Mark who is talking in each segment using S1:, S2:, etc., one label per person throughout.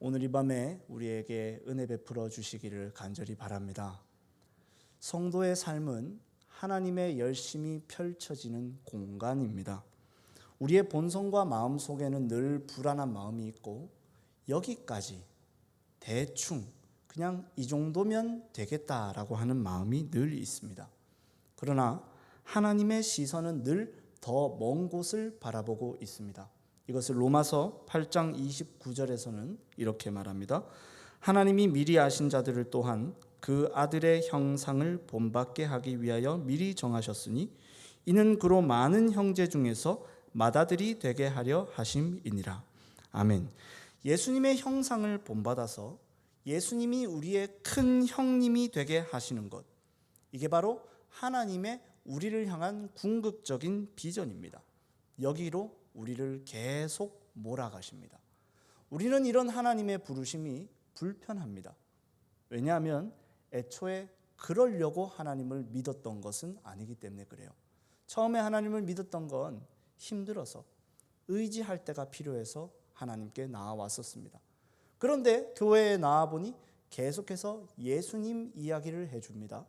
S1: 오늘 이 밤에 우리에게 은혜 베풀어 주시기를 간절히 바랍니다. 성도의 삶은 하나님의 열심이 펼쳐지는 공간입니다. 우리의 본성과 마음 속에는 늘 불안한 마음이 있고 여기까지 대충 그냥 이 정도면 되겠다라고 하는 마음이 늘 있습니다. 그러나 하나님의 시선은 늘 더 먼 곳을 바라보고 있습니다. 이것을 로마서 8장 29절에서는 이렇게 말합니다. 하나님이 미리 아신 자들을 또한 그 아들의 형상을 본받게 하기 위하여 미리 정하셨으니 이는 그로 많은 형제 중에서 맏아들이 되게 하려 하심이니라. 아멘. 예수님의 형상을 본받아서 예수님이 우리의 큰 형님이 되게 하시는 것, 이게 바로 하나님의 우리를 향한 궁극적인 비전입니다. 여기로 우리를 계속 몰아가십니다. 우리는 이런 하나님의 부르심이 불편합니다. 왜냐하면 애초에 그러려고 하나님을 믿었던 것은 아니기 때문에 그래요. 처음에 하나님을 믿었던 건 힘들어서 의지할 때가 필요해서 하나님께 나아왔었습니다. 그런데 교회에 나와보니 계속해서 예수님 이야기를 해줍니다.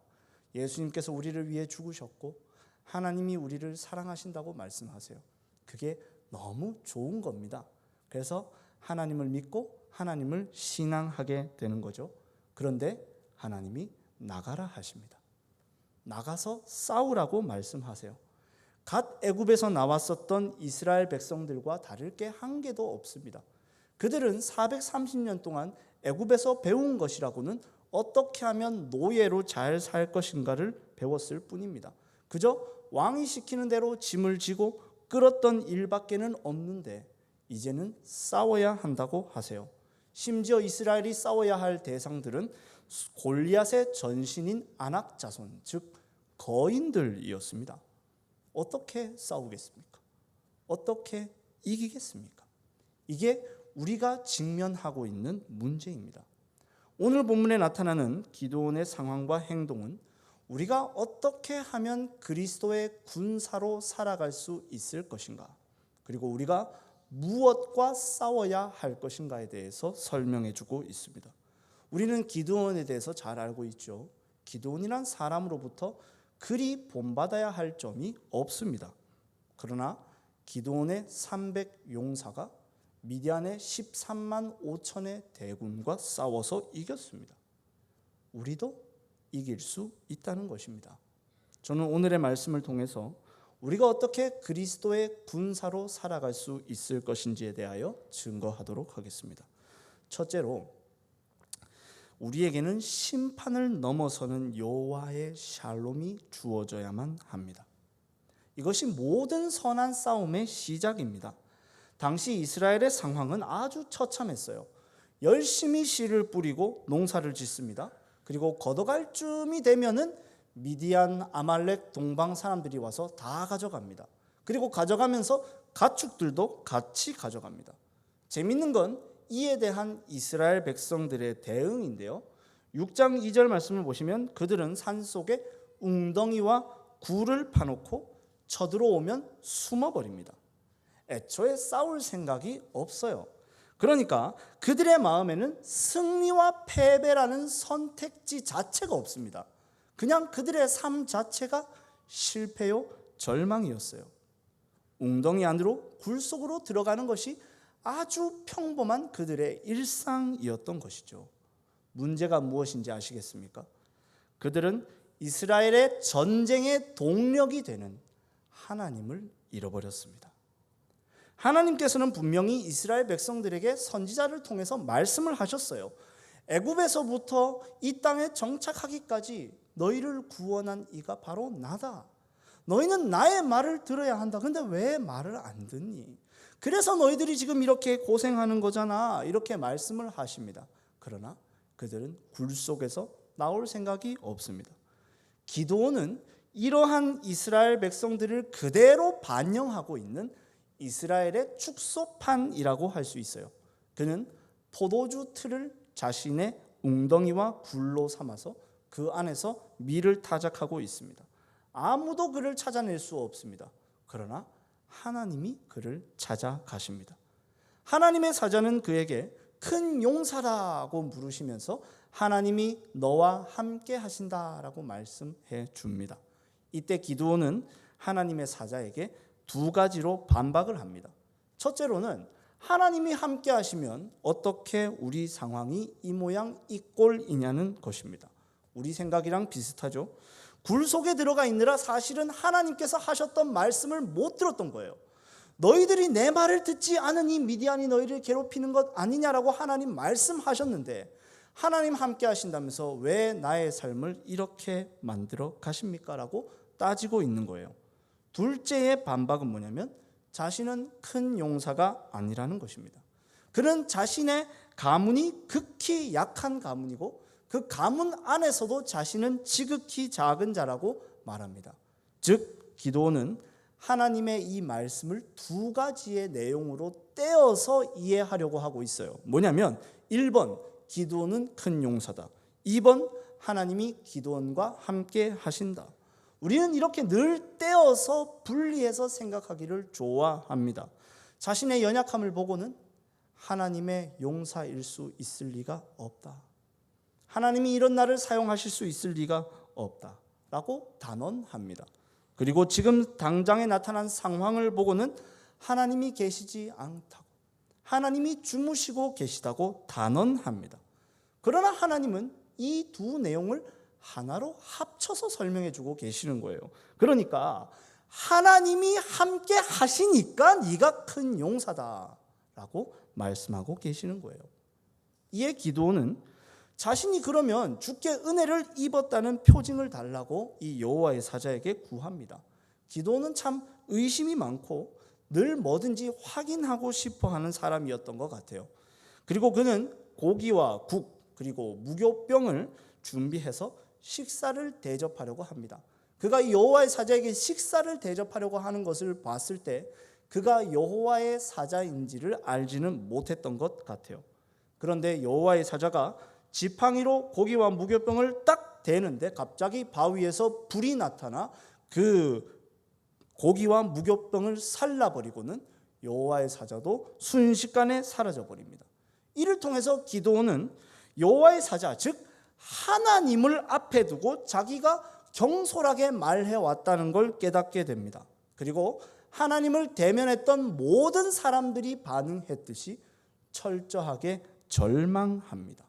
S1: 예수님께서 우리를 위해 죽으셨고 하나님이 우리를 사랑하신다고 말씀하세요. 그게 너무 좋은 겁니다. 그래서 하나님을 믿고 하나님을 신앙하게 되는 거죠. 그런데 하나님이 나가라 하십니다. 나가서 싸우라고 말씀하세요. 갓 애굽에서 나왔었던 이스라엘 백성들과 다를 게 한 개도 없습니다. 그들은 430년 동안 애굽에서 배운 것이라고는 어떻게 하면 노예로 잘 살 것인가를 배웠을 뿐입니다. 그저 왕이 시키는 대로 짐을 지고 끌었던 일밖에는 없는데 이제는 싸워야 한다고 하세요. 심지어 이스라엘이 싸워야 할 대상들은 골리앗의 전신인 아낙 자손, 즉 거인들이었습니다. 어떻게 싸우겠습니까? 어떻게 이기겠습니까? 이게 우리가 직면하고 있는 문제입니다. 오늘 본문에 나타나는 기드온의 상황과 행동은 우리가 어떻게 하면 그리스도의 군사로 살아갈 수 있을 것인가, 그리고 우리가 무엇과 싸워야 할 것인가에 대해서 설명해 주고 있습니다. 우리는 기드온에 대해서 잘 알고 있죠. 기드온이란 사람으로부터 그리 본받아야 할 점이 없습니다. 그러나 기드온의 300용사가 미디안의 13만 5천의 대군과 싸워서 이겼습니다. 우리도 이길 수 있다는 것입니다. 저는 오늘의 말씀을 통해서 우리가 어떻게 그리스도의 군사로 살아갈 수 있을 것인지에 대하여 증거하도록 하겠습니다. 첫째로, 우리에게는 심판을 넘어서는 여호와의 샬롬이 주어져야만 합니다. 이것이 모든 선한 싸움의 시작입니다. 당시 이스라엘의 상황은 아주 처참했어요. 열심히 씨를 뿌리고 농사를 짓습니다. 그리고 걷어갈 쯤이 되면은 미디안, 아말렉, 동방 사람들이 와서 다 가져갑니다. 그리고 가져가면서 가축들도 같이 가져갑니다. 재밌는 건 이에 대한 이스라엘 백성들의 대응인데요. 6장 2절 말씀을 보시면 그들은 산속에 웅덩이와 굴을 파놓고 쳐들어오면 숨어버립니다. 애초에 싸울 생각이 없어요. 그러니까 그들의 마음에는 승리와 패배라는 선택지 자체가 없습니다. 그냥 그들의 삶 자체가 실패요, 절망이었어요. 웅덩이 안으로 굴 속으로 들어가는 것이 아주 평범한 그들의 일상이었던 것이죠. 문제가 무엇인지 아시겠습니까? 그들은 이스라엘의 전쟁의 동력이 되는 하나님을 잃어버렸습니다. 하나님께서는 분명히 이스라엘 백성들에게 선지자를 통해서 말씀을 하셨어요. 애굽에서부터 이 땅에 정착하기까지 너희를 구원한 이가 바로 나다. 너희는 나의 말을 들어야 한다. 근데 왜 말을 안 듣니? 그래서 너희들이 지금 이렇게 고생하는 거잖아. 이렇게 말씀을 하십니다. 그러나 그들은 굴 속에서 나올 생각이 없습니다. 기드온은 이러한 이스라엘 백성들을 그대로 반영하고 있는 이스라엘의 축소판이라고 할 수 있어요. 그는 포도주 틀을 자신의 웅덩이와 굴로 삼아서 그 안에서 밀을 타작하고 있습니다. 아무도 그를 찾아낼 수 없습니다. 그러나 하나님이 그를 찾아가십니다. 하나님의 사자는 그에게 큰 용사라고 물으시면서 하나님이 너와 함께 하신다라고 말씀해 줍니다. 이때 기드온은 하나님의 사자에게 두 가지로 반박을 합니다. 첫째로는 하나님이 함께 하시면 어떻게 우리 상황이 이 모양 이 꼴이냐는 것입니다. 우리 생각이랑 비슷하죠. 굴 속에 들어가 있느라 사실은 하나님께서 하셨던 말씀을 못 들었던 거예요. 너희들이 내 말을 듣지 않으니 미디안이 너희를 괴롭히는 것 아니냐라고 하나님 말씀하셨는데 하나님 함께 하신다면서 왜 나의 삶을 이렇게 만들어 가십니까? 라고 따지고 있는 거예요. 둘째의 반박은 뭐냐면 자신은 큰 용사가 아니라는 것입니다. 그는 자신의 가문이 극히 약한 가문이고 그 가문 안에서도 자신은 지극히 작은 자라고 말합니다. 즉 기드온은 하나님의 이 말씀을 두 가지의 내용으로 떼어서 이해하려고 하고 있어요. 뭐냐면 1번 기드온은 큰 용사다. 2번 하나님이 기드온과 함께 하신다. 우리는 이렇게 늘 떼어서 분리해서 생각하기를 좋아합니다. 자신의 연약함을 보고는 하나님의 용사일 수 있을 리가 없다. 하나님이 이런 나를 사용하실 수 있을 리가 없다라고 단언합니다. 그리고 지금 당장에 나타난 상황을 보고는 하나님이 계시지 않다고, 하나님이 주무시고 계시다고 단언합니다. 그러나 하나님은 이 두 내용을 하나로 합쳐서 설명해 주고 계시는 거예요. 그러니까 하나님이 함께 하시니까 네가 큰 용사다라고 말씀하고 계시는 거예요. 이에 기드온은 자신이 그러면 주께 은혜를 입었다는 표징을 달라고 이 여호와의 사자에게 구합니다. 기드온은 참 의심이 많고 늘 뭐든지 확인하고 싶어 하는 사람이었던 것 같아요. 그리고 그는 고기와 국 그리고 무교병을 준비해서 식사를 대접하려고 합니다. 그가 이 여호와의 사자에게 식사를 대접하려고 하는 것을 봤을 때 그가 여호와의 사자인지를 알지는 못했던 것 같아요. 그런데 여호와의 사자가 지팡이로 고기와 무교병을 딱 대는데 갑자기 바위에서 불이 나타나 그 고기와 무교병을 살라버리고는 여호와의 사자도 순식간에 사라져버립니다. 이를 통해서 기드온은 여호와의 사자, 즉 하나님을 앞에 두고 자기가 경솔하게 말해왔다는 걸 깨닫게 됩니다. 그리고 하나님을 대면했던 모든 사람들이 반응했듯이 철저하게 절망합니다.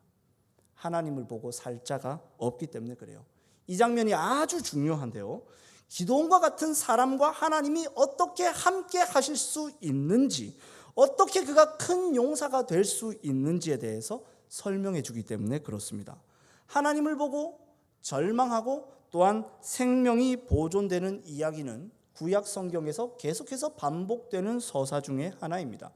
S1: 하나님을 보고 살 자가 없기 때문에 그래요. 이 장면이 아주 중요한데요. 기드온과 같은 사람과 하나님이 어떻게 함께 하실 수 있는지, 어떻게 그가 큰 용사가 될 수 있는지에 대해서 설명해 주기 때문에 그렇습니다. 하나님을 보고 절망하고 또한 생명이 보존되는 이야기는 구약 성경에서 계속해서 반복되는 서사 중에 하나입니다.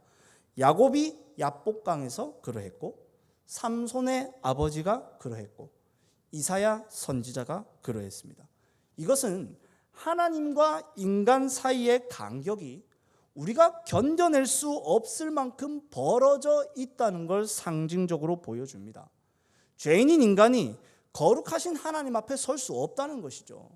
S1: 야곱이 야복강에서 그러했고 삼손의 아버지가 그러했고 이사야 선지자가 그러했습니다. 이것은 하나님과 인간 사이의 간격이 우리가 견뎌낼 수 없을 만큼 벌어져 있다는 걸 상징적으로 보여줍니다. 죄인인 인간이 거룩하신 하나님 앞에 설 수 없다는 것이죠.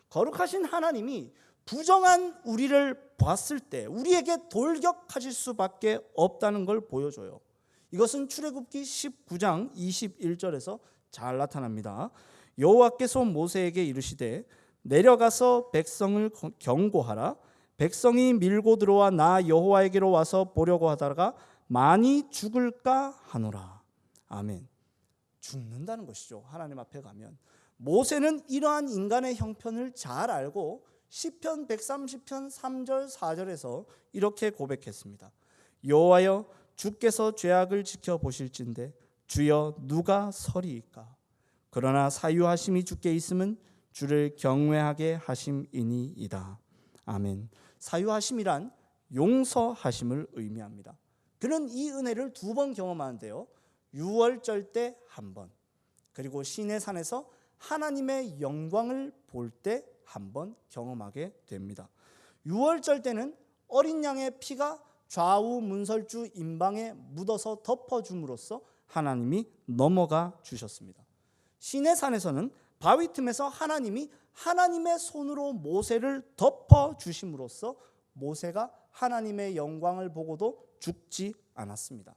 S1: 거룩하신 하나님이 부정한 우리를 봤을 때 우리에게 돌격하실 수밖에 없다는 걸 보여줘요. 이것은 출애굽기 19장 21절에서 잘 나타납니다. 여호와께서 모세에게 이르시되 내려가서 백성을 경고하라. 백성이 밀고 들어와 나 여호와에게로 와서 보려고 하다가 많이 죽을까 하노라. 아멘. 죽는다는 것이죠. 하나님 앞에 가면. 모세는 이러한 인간의 형편을 잘 알고 시편 130편 3절 4절에서 이렇게 고백했습니다. 여호와여 주께서 죄악을 지켜보실진대 주여 누가 서리이까. 그러나 사유하심이 주께 있음은 주를 경외하게 하심이니이다. 아멘. 사유하심이란 용서하심을 의미합니다. 그는 이 은혜를 2번 경험하는데요. 유월절 때 1번, 그리고 시내산에서 하나님의 영광을 볼 때 1번 경험하게 됩니다. 유월절 때는 어린 양의 피가 좌우 문설주 임방에 묻어서 덮어줌으로써 하나님이 넘어가 주셨습니다. 시내산에서는 바위 틈에서 하나님이 하나님의 손으로 모세를 덮어주심으로써 모세가 하나님의 영광을 보고도 죽지 않았습니다.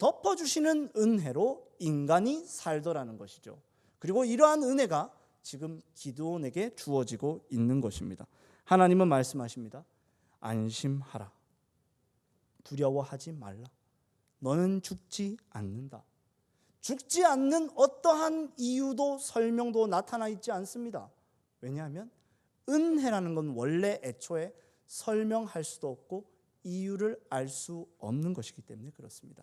S1: 덮어주시는 은혜로 인간이 살더라는 것이죠. 그리고 이러한 은혜가 지금 기드온에게 주어지고 있는 것입니다. 하나님은 말씀하십니다. 안심하라. 두려워하지 말라. 너는 죽지 않는다. 죽지 않는 어떠한 이유도 설명도 나타나 있지 않습니다. 왜냐하면 은혜라는 건 원래 애초에 설명할 수도 없고 이유를 알 수 없는 것이기 때문에 그렇습니다.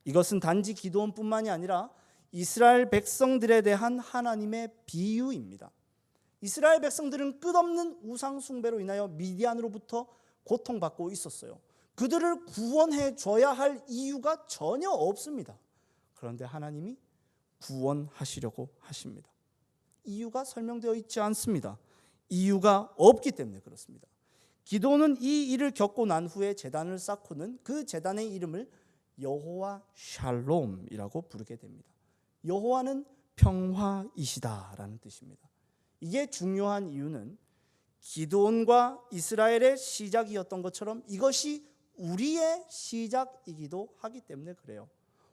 S1: 이것은 단지 기드온뿐만이 아니라 이스라엘 백성들에 대한 하나님의 비유입니다. 이스라엘 백성들은 끝없는 우상 숭배로 인하여 미디안으로부터 고통받고 있었어요. 그들을 구원해 줘야 할 이유가 전혀 없습니다. 그런데 하나님이 구원하시려고 하십니다. 이유가 설명되어 있지 않습니다. 이유가 없기 때문에 그렇습니다. 기드온은 이 일을 겪고 난 후에 제단을 쌓고는 그 제단의 이름을 여호와 샬롬이라고 부르게 됩니다. 여호와는 평화이시다라는 뜻입니다. 이게 중요한 이유는 기드온과 이스라엘의 시작이었던 것처럼 이것이 우리의 시작이기도 하기 때문에 그래요.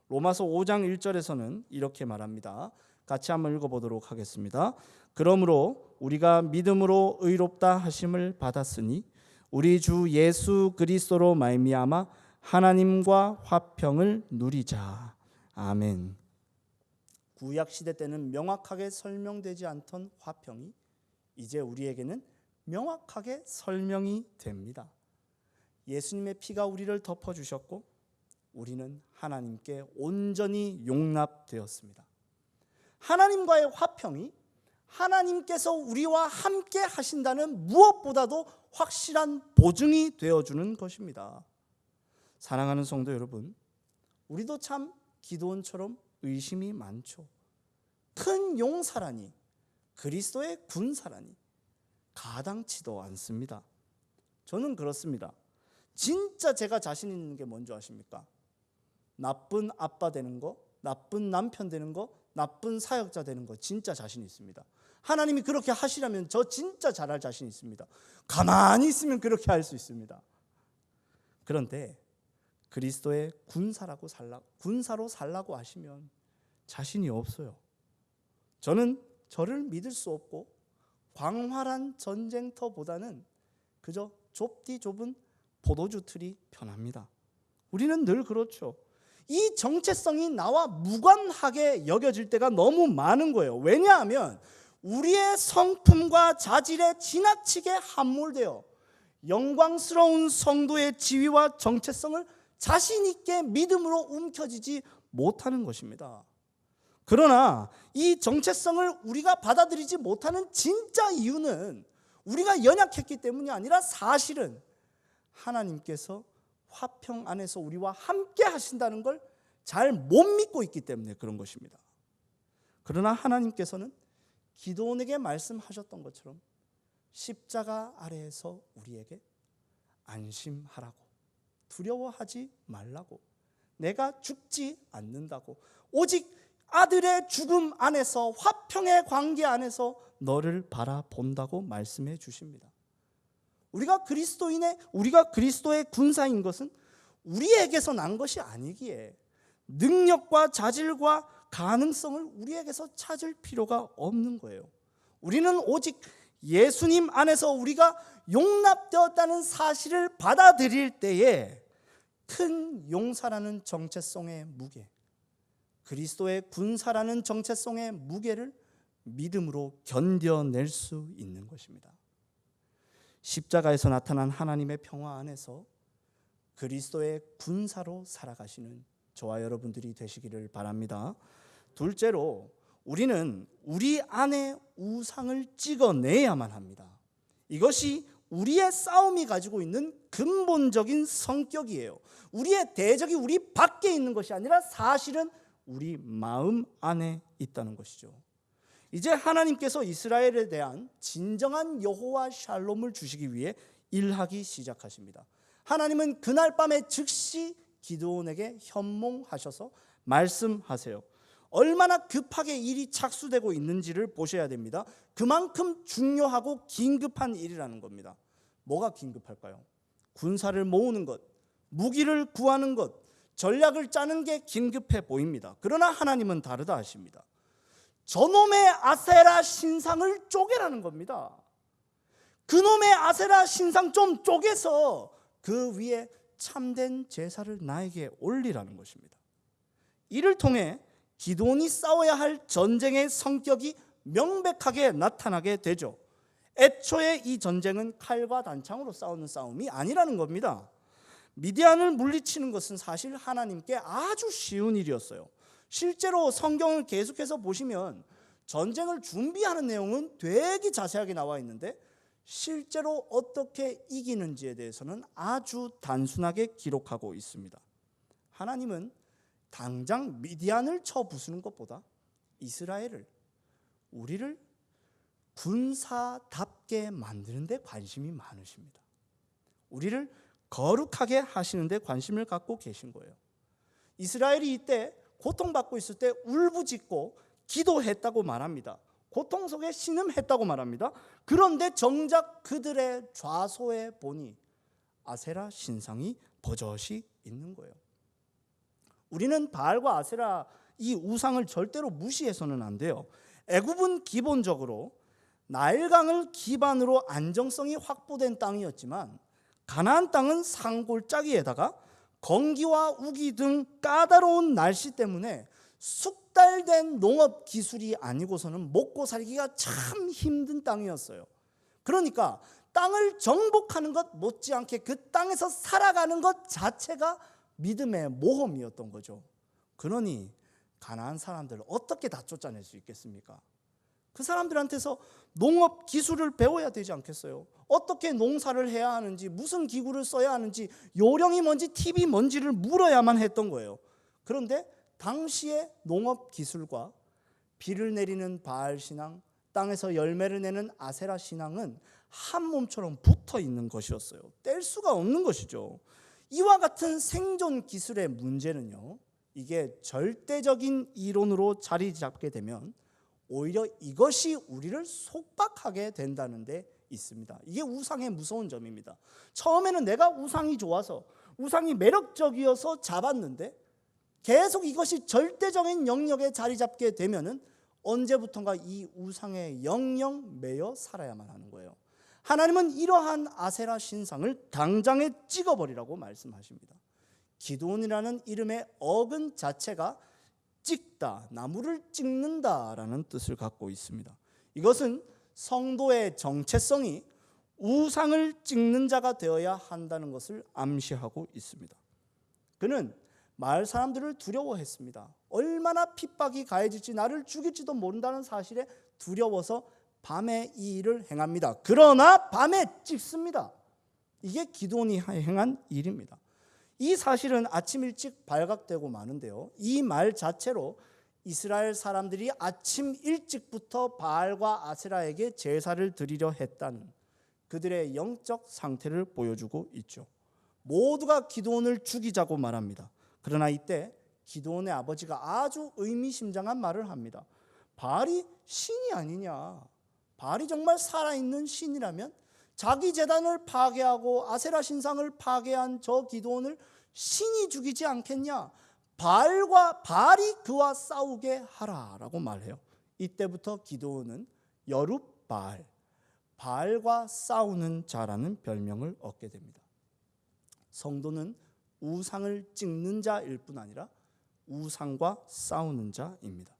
S1: 로마서 5장 1절에서는 이렇게 말합니다. 같이 한번 읽어보도록 하겠습니다. 그러므로 우리가 믿음으로 의롭다 하심을 받았으니 우리 주 예수 그리스도로 말미암아 하나님과 화평을 누리자. 아멘. 구약 시대 때는 명확하게 설명되지 않던 화평이 이제 우리에게는 명확하게 설명이 됩니다. 예수님의 피가 우리를 덮어주셨고 우리는 하나님께 온전히 용납되었습니다. 하나님과의 화평이 하나님께서 우리와 함께 하신다는 무엇보다도 확실한 보증이 되어주는 것입니다. 사랑하는 성도 여러분, 우리도 참 기드온처럼 의심이 많죠. 큰 용사라니, 그리스도의 군사라니 가당치도 않습니다. 저는 그렇습니다. 진짜 제가 자신 있는 게 뭔지 아십니까? 나쁜 아빠 되는 거, 나쁜 남편 되는 거, 나쁜 사역자 되는 거 진짜 자신 있습니다. 하나님이 그렇게 하시라면 저 진짜 잘할 자신 있습니다. 가만히 있으면 그렇게 할 수 있습니다. 그런데 그리스도의 군사로 살라고 하시면 자신이 없어요. 저는 저를 믿을 수 없고 광활한 전쟁터보다는 그저 좁디 좁은 포도주 틀이 편합니다. 우리는 늘 그렇죠. 이 정체성이 나와 무관하게 여겨질 때가 너무 많은 거예요. 왜냐하면 우리의 성품과 자질에 지나치게 함몰되어 영광스러운 성도의 지위와 정체성을 자신 있게 믿음으로 움켜쥐지 못하는 것입니다. 그러나 이 정체성을 우리가 받아들이지 못하는 진짜 이유는 우리가 연약했기 때문이 아니라 사실은 하나님께서 화평 안에서 우리와 함께 하신다는 걸 잘 못 믿고 있기 때문에 그런 것입니다. 그러나 하나님께서는 기드온에게 말씀하셨던 것처럼 십자가 아래에서 우리에게 안심하라고, 두려워하지 말라고, 내가 죽지 않는다고, 오직 아들의 죽음 안에서 화평의 관계 안에서 너를 바라본다고 말씀해 주십니다. 우리가 그리스도의 군사인 것은 우리에게서 난 것이 아니기에 능력과 자질과 가능성을 우리에게서 찾을 필요가 없는 거예요. 우리는 오직 예수님 안에서 우리가 용납되었다는 사실을 받아들일 때에 큰 용사라는 정체성의 무게, 그리스도의 군사라는 정체성의 무게를 믿음으로 견뎌낼 수 있는 것입니다. 십자가에서 나타난 하나님의 평화 안에서 그리스도의 군사로 살아가시는 저와 여러분들이 되시기를 바랍니다. 둘째로 우리는 우리 안에 우상을 찍어내야만 합니다. 이것이 우리의 싸움이 가지고 있는 근본적인 성격이에요. 우리의 대적이 우리 밖에 있는 것이 아니라 사실은 우리 마음 안에 있다는 것이죠. 이제 하나님께서 이스라엘에 대한 진정한 여호와 샬롬을 주시기 위해 일하기 시작하십니다. 하나님은 그날 밤에 즉시 기드온에게 현몽하셔서 말씀하세요. 얼마나 급하게 일이 착수되고 있는지를 보셔야 됩니다. 그만큼 중요하고 긴급한 일이라는 겁니다. 뭐가 긴급할까요? 군사를 모으는 것, 무기를 구하는 것, 전략을 짜는 게 긴급해 보입니다. 그러나 하나님은 다르다 하십니다. 저놈의 아세라 신상을 쪼개라는 겁니다. 그놈의 아세라 신상 좀 쪼개서 그 위에 참된 제사를 나에게 올리라는 것입니다. 이를 통해 기드온이 싸워야 할 전쟁의 성격이 명백하게 나타나게 되죠. 애초에 이 전쟁은 칼과 단창으로 싸우는 싸움이 아니라는 겁니다. 미디안을 물리치는 것은 사실 하나님께 아주 쉬운 일이었어요. 실제로 성경을 계속해서 보시면 전쟁을 준비하는 내용은 되게 자세하게 나와 있는데 실제로 어떻게 이기는지에 대해서는 아주 단순하게 기록하고 있습니다. 하나님은 당장 미디안을 쳐 부수는 것보다 이스라엘을, 우리를 군사답게 만드는 데 관심이 많으십니다. 우리를 거룩하게 하시는 데 관심을 갖고 계신 거예요. 이스라엘이 이때 고통받고 있을 때 울부짖고 기도했다고 말합니다. 고통 속에 신음했다고 말합니다. 그런데 정작 그들의 좌소에 보니 아세라 신상이 버젓이 있는 거예요. 우리는 바알과 아세라 이 우상을 절대로 무시해서는 안 돼요. 애굽은 기본적으로 나일강을 기반으로 안정성이 확보된 땅이었지만 가나안 땅은 산골짜기에다가 건기와 우기 등 까다로운 날씨 때문에 숙달된 농업 기술이 아니고서는 먹고 살기가 참 힘든 땅이었어요. 그러니까 땅을 정복하는 것 못지않게 그 땅에서 살아가는 것 자체가 믿음의 모험이었던 거죠. 그러니 가나안 사람들을 어떻게 다 쫓아낼 수 있겠습니까? 그 사람들한테서 농업 기술을 배워야 되지 않겠어요? 어떻게 농사를 해야 하는지, 무슨 기구를 써야 하는지, 요령이 뭔지, 팁이 뭔지를 물어야만 했던 거예요. 그런데 당시의 농업 기술과 비를 내리는 바알 신앙, 땅에서 열매를 내는 아세라 신앙은 한 몸처럼 붙어 있는 것이었어요. 뗄 수가 없는 것이죠. 이와 같은 생존 기술의 문제는요, 이게 절대적인 이론으로 자리 잡게 되면 오히려 이것이 우리를 속박하게 된다는 데 있습니다. 이게 우상의 무서운 점입니다. 처음에는 내가 우상이 좋아서, 우상이 매력적이어서 잡았는데 계속 이것이 절대적인 영역에 자리 잡게 되면은 언제부턴가 이 우상의 영영 매여 살아야만 하는 거예요. 하나님은 이러한 아세라 신상을 당장에 찍어버리라고 말씀하십니다. 기드온이라는 이름의 어근 자체가 찍다, 나무를 찍는다라는 뜻을 갖고 있습니다. 이것은 성도의 정체성이 우상을 찍는 자가 되어야 한다는 것을 암시하고 있습니다. 그는 마을 사람들을 두려워했습니다. 얼마나 핍박이 가해질지, 나를 죽일지도 모른다는 사실에 두려워서 밤에 이 일을 행합니다. 그러나 밤에 찍습니다. 이게 기드온이 행한 일입니다. 이 사실은 아침 일찍 발각되고 마는데요, 이 말 자체로 이스라엘 사람들이 아침 일찍부터 바알과 아세라에게 제사를 드리려 했다는 그들의 영적 상태를 보여주고 있죠. 모두가 기드온을 죽이자고 말합니다. 그러나 이때 기드온의 아버지가 아주 의미심장한 말을 합니다. 바알이 신이 아니냐, 바알이 정말 살아있는 신이라면 자기 제단을 파괴하고 아세라 신상을 파괴한 저 기드온을 신이 죽이지 않겠냐, 바알이 그와 싸우게 하라라고 말해요. 이때부터 기드온은 여룹바알, 바알과 싸우는 자라는 별명을 얻게 됩니다. 성도는 우상을 찍는 자일 뿐 아니라 우상과 싸우는 자입니다.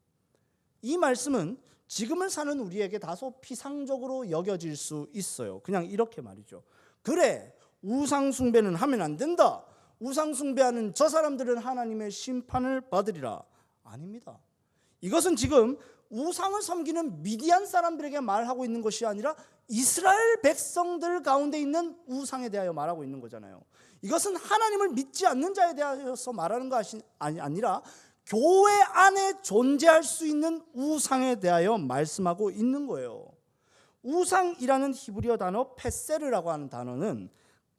S1: 이 말씀은 지금을 사는 우리에게 다소 피상적으로 여겨질 수 있어요. 그냥 이렇게 말이죠. 그래, 우상 숭배는 하면 안 된다. 우상 숭배하는 저 사람들은 하나님의 심판을 받으리라. 아닙니다. 이것은 지금 우상을 섬기는 미디안 사람들에게 말하고 있는 것이 아니라 이스라엘 백성들 가운데 있는 우상에 대하여 말하고 있는 거잖아요. 이것은 하나님을 믿지 않는 자에 대하여서 말하는 것이 아니라 교회 안에 존재할 수 있는 우상에 대하여 말씀하고 있는 거예요. 우상이라는 히브리어 단어 페세르라고 하는 단어는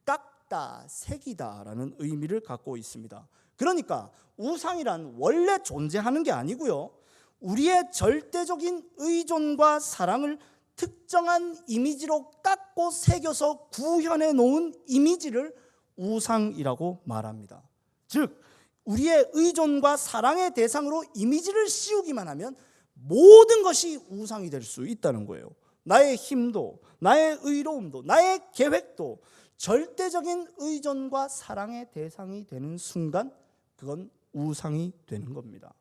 S1: 깎다, 새기다라는 의미를 갖고 있습니다. 그러니까 우상이란 원래 존재하는 게 아니고요, 우리의 절대적인 의존과 사랑을 특정한 이미지로 깎고 새겨서 구현해 놓은 이미지를 우상이라고 말합니다. 즉 우리의 의존과 사랑의 대상으로 이미지를 씌우기만 하면 모든 것이 우상이 될 수 있다는 거예요. 나의 힘도, 나의 의로움도, 나의 계획도 절대적인 의존과 사랑의 대상이 되는 순간 그건 우상이 되는 겁니다.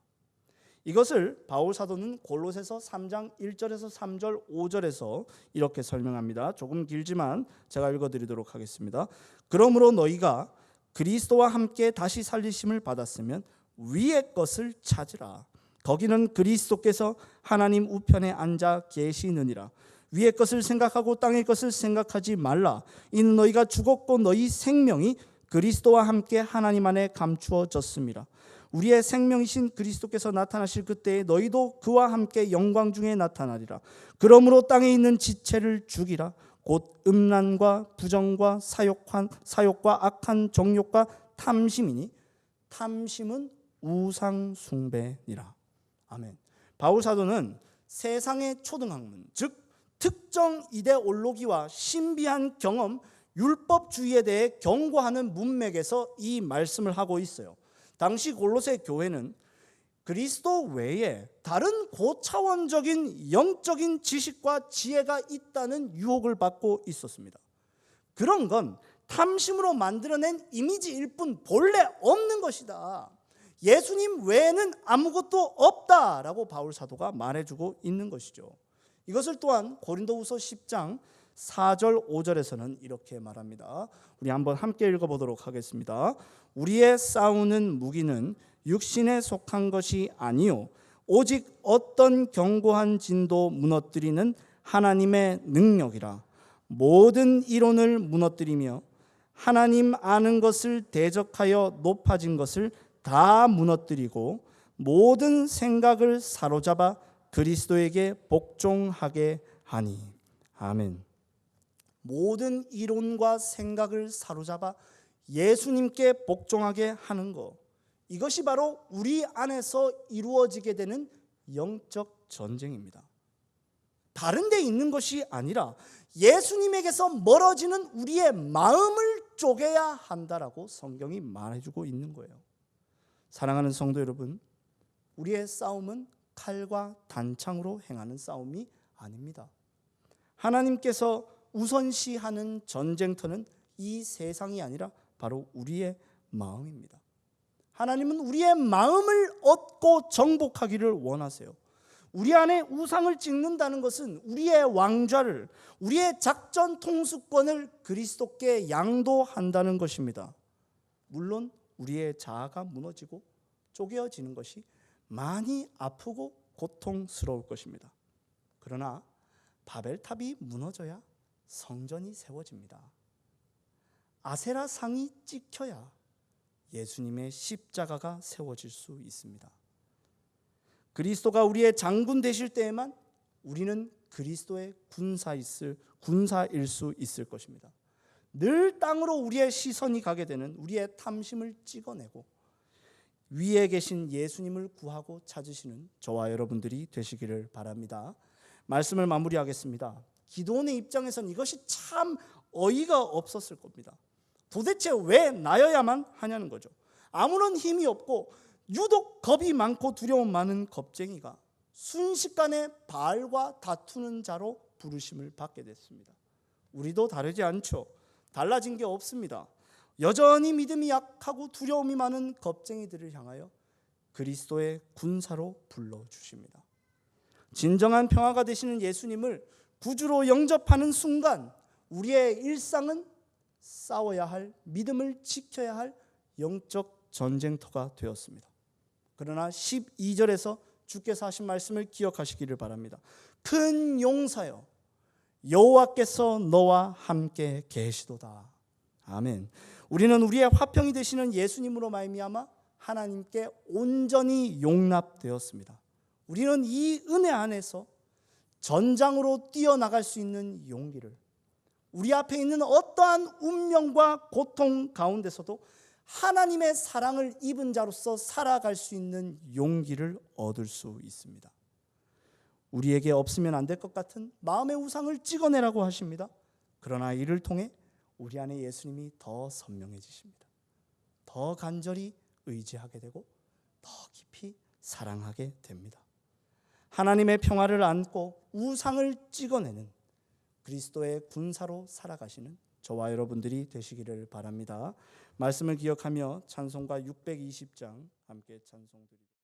S1: 이것을 바울 사도는 골로새서 3장 1절에서 3절 5절에서 이렇게 설명합니다. 조금 길지만 제가 읽어드리도록 하겠습니다. 그러므로 너희가 그리스도와 함께 다시 살리심을 받았으면 위의 것을 찾으라. 거기는 그리스도께서 하나님 우편에 앉아 계시느니라. 위의 것을 생각하고 땅의 것을 생각하지 말라. 이는 너희가 죽었고 너희 생명이 그리스도와 함께 하나님 안에 감추어졌습니다. 우리의 생명이신 그리스도께서 나타나실 그때에 너희도 그와 함께 영광 중에 나타나리라. 그러므로 땅에 있는 지체를 죽이라. 곧 음란과 부정과 사욕과 악한 정욕과 탐심이니 탐심은 우상 숭배니라. 아멘. 바울 사도는 세상의 초등학문, 즉 특정 이데올로기와 신비한 경험, 율법주의에 대해 경고하는 문맥에서 이 말씀을 하고 있어요. 당시 골로새 교회는 그리스도 외에 다른 고차원적인 영적인 지식과 지혜가 있다는 유혹을 받고 있었습니다. 그런 건 탐심으로 만들어낸 이미지일 뿐 본래 없는 것이다. 예수님 외에는 아무것도 없다라고 바울 사도가 말해주고 있는 것이죠. 이것을 또한 고린도후서 10장 4절 5절에서는 이렇게 말합니다. 우리 한번 함께 읽어보도록 하겠습니다. 우리의 싸우는 무기는 육신에 속한 것이 아니요 오직 어떤 견고한 진도 무너뜨리는 하나님의 능력이라. 모든 이론을 무너뜨리며 하나님 아는 것을 대적하여 높아진 것을 다 무너뜨리고 모든 생각을 사로잡아 그리스도에게 복종하게 하니. 아멘. 모든 이론과 생각을 사로잡아 예수님께 복종하게 하는 것, 이것이 바로 우리 안에서 이루어지게 되는 영적 전쟁입니다. 다른 데 있는 것이 아니라 예수님에게서 멀어지는 우리의 마음을 쪼개야 한다라고 성경이 말해주고 있는 거예요. 사랑하는 성도 여러분, 우리의 싸움은 칼과 단창으로 행하는 싸움이 아닙니다. 하나님께서 우선시하는 전쟁터는 이 세상이 아니라 바로 우리의 마음입니다. 하나님은 우리의 마음을 얻고 정복하기를 원하세요. 우리 안에 우상을 찍는다는 것은 우리의 왕좌를, 우리의 작전 통수권을 그리스도께 양도한다는 것입니다. 물론 우리의 자아가 무너지고 쪼개어지는 것이 많이 아프고 고통스러울 것입니다. 그러나 바벨탑이 무너져야 성전이 세워집니다. 아세라 상이 찍혀야 예수님의 십자가가 세워질 수 있습니다. 그리스도가 우리의 장군 되실 때에만 우리는 그리스도의 군사일 수 있을 것입니다. 늘 땅으로 우리의 시선이 가게 되는 우리의 탐심을 찍어내고 위에 계신 예수님을 구하고 찾으시는 저와 여러분들이 되시기를 바랍니다. 말씀을 마무리하겠습니다. 기도원의 입장에서는 이것이 참 어이가 없었을 겁니다. 도대체 왜 나여야만 하냐는 거죠. 아무런 힘이 없고 유독 겁이 많고 두려움 많은 겁쟁이가 순식간에 바알과 다투는 자로 부르심을 받게 됐습니다. 우리도 다르지 않죠. 달라진 게 없습니다. 여전히 믿음이 약하고 두려움이 많은 겁쟁이들을 향하여 그리스도의 군사로 불러주십니다. 진정한 평화가 되시는 예수님을 구주로 영접하는 순간 우리의 일상은 싸워야 할, 믿음을 지켜야 할 영적 전쟁터가 되었습니다. 그러나 12절에서 주께서 하신 말씀을 기억하시기를 바랍니다. 큰 용사여, 여호와께서 너와 함께 계시도다. 아멘. 우리는 우리의 화평이 되시는 예수님으로 말미암아 하나님께 온전히 용납되었습니다. 우리는 이 은혜 안에서 전장으로 뛰어나갈 수 있는 용기를, 우리 앞에 있는 어떠한 운명과 고통 가운데서도 하나님의 사랑을 입은 자로서 살아갈 수 있는 용기를 얻을 수 있습니다. 우리에게 없으면 안 될 것 같은 마음의 우상을 찍어내라고 하십니다. 그러나 이를 통해 우리 안에 예수님이 더 선명해지십니다. 더 간절히 의지하게 되고 더 깊이 사랑하게 됩니다. 하나님의 평화를 안고 우상을 찍어내는 그리스도의 군사로 살아가시는 저와 여러분들이 되시기를 바랍니다. 말씀을 기억하며 찬송가 620장 함께 찬송드립니다.